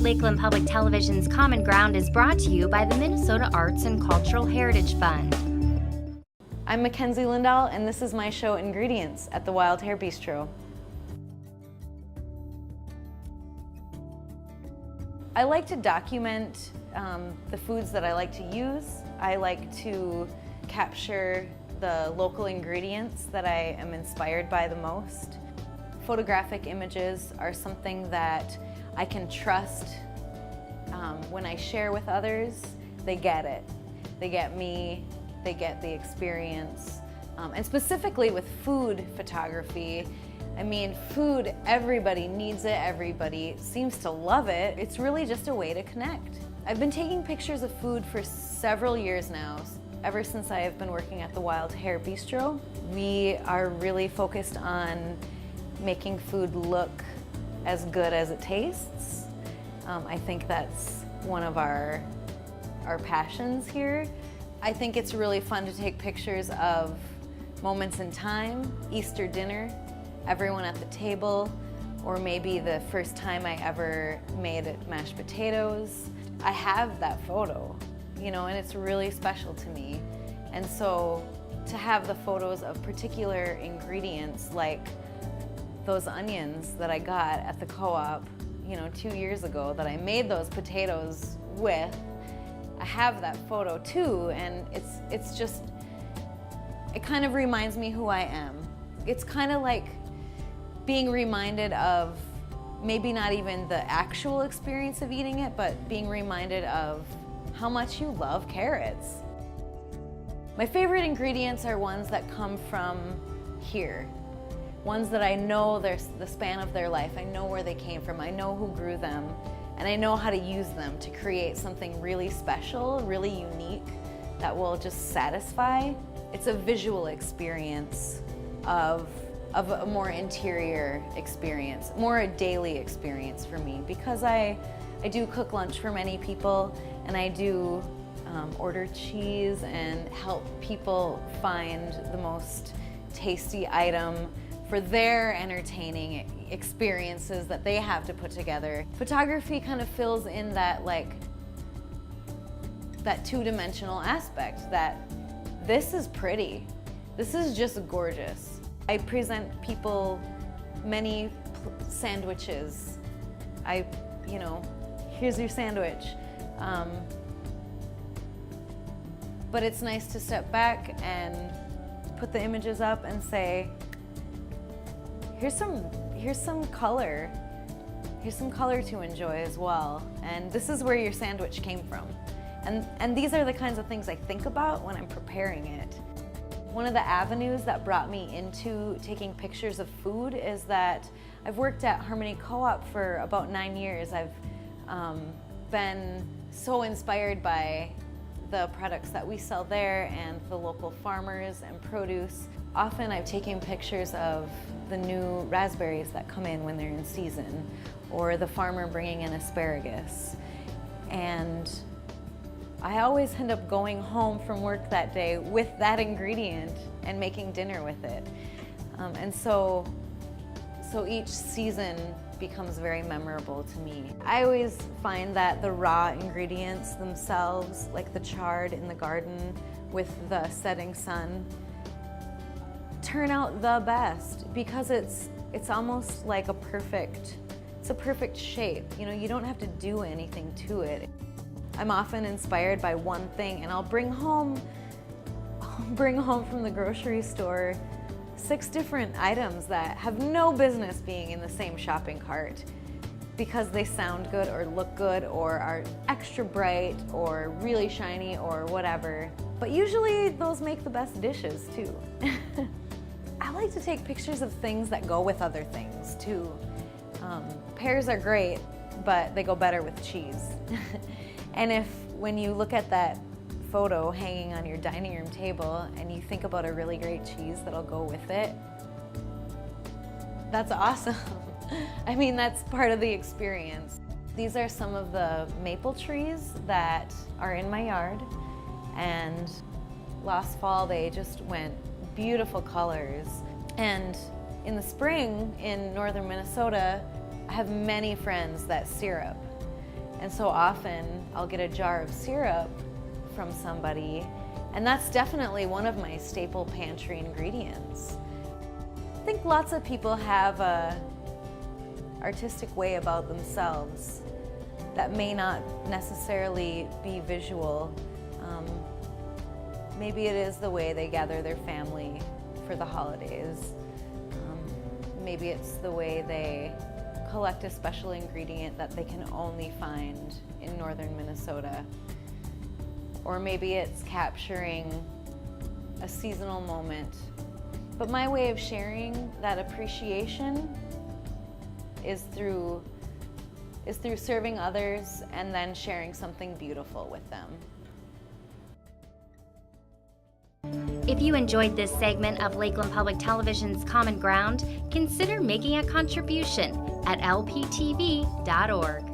Lakeland Public Television's Common Ground is brought to you by the Minnesota Arts and Cultural Heritage Fund. I'm Mackenzie Lindahl, and this is my show Ingredients at the Wild Hare Bistro. I like to document the foods that I like to use. I like to capture the local ingredients that I am inspired by the most. Photographic images are something that I can trust. When I share with others, they get it. They get me, they get the experience. And specifically with food photography, I mean, food, everybody needs it, everybody seems to love it. It's really just a way to connect. I've been taking pictures of food for several years now, ever since I have been working at the Wild Hare Bistro. We are really focused on making food look as good as it tastes. I think that's one of our passions here. I think it's really fun to take pictures of moments in time, Easter dinner, everyone at the table, or maybe the first time I ever made mashed potatoes. I have that photo, you know, and it's really special to me. And so to have the photos of particular ingredients like those onions that I got at the co-op, you know, 2 years ago that I made those potatoes with, I have that photo too, and it's just, it kind of reminds me who I am. It's kind of like being reminded of maybe not even the actual experience of eating it, but being reminded of how much you love carrots. My favorite ingredients are ones that come from here. Ones that I know the span of their life. I know where they came from. I know who grew them. And I know how to use them to create something really special, really unique, that will just satisfy. It's a visual experience of a more interior experience, more a daily experience for me, because I do cook lunch for many people, and I do order cheese and help people find the most tasty item for their entertaining experiences that they have to put together. Photography kind of fills in that, like, that two-dimensional aspect, that this is pretty, this is just gorgeous. I present people many sandwiches. You know, here's your sandwich. But it's nice to step back and put the images up and say, here's some color. Here's some color to enjoy as well. And this is where your sandwich came from. And these are the kinds of things I think about when I'm preparing it. One of the avenues that brought me into taking pictures of food is that I've worked at Harmony Co-op for about 9 years. I've been so inspired by the products that we sell there and the local farmers and produce. Often I've taken pictures of the new raspberries that come in when they're in season, or the farmer bringing in asparagus. And I always end up going home from work that day with that ingredient and making dinner with it. And so each season becomes very memorable to me. I always find that the raw ingredients themselves, like the chard in the garden with the setting sun, turn out the best, because it's almost like a perfect shape. You know, you don't have to do anything to it. I'm often inspired by one thing, and I'll bring home from the grocery store 6 different items that have no business being in the same shopping cart, because they sound good or look good or are extra bright or really shiny or whatever. But usually those make the best dishes too. I like to take pictures of things that go with other things too. Pears are great, but they go better with cheese. And when you look at that photo hanging on your dining room table and you think about a really great cheese that'll go with it, that's awesome. I mean, that's part of the experience. These are some of the maple trees that are in my yard, and last fall they just went beautiful colors. And in the spring in northern Minnesota, I have many friends that syrup. And so often I'll get a jar of syrup from somebody, and that's definitely one of my staple pantry ingredients. I think lots of people have a artistic way about themselves that may not necessarily be visual. Maybe it is the way they gather their family for the holidays. Maybe it's the way they collect a special ingredient that they can only find in northern Minnesota. Or maybe it's capturing a seasonal moment. But my way of sharing that appreciation is through serving others and then sharing something beautiful with them. If you enjoyed this segment of Lakeland Public Television's Common Ground, consider making a contribution at lptv.org.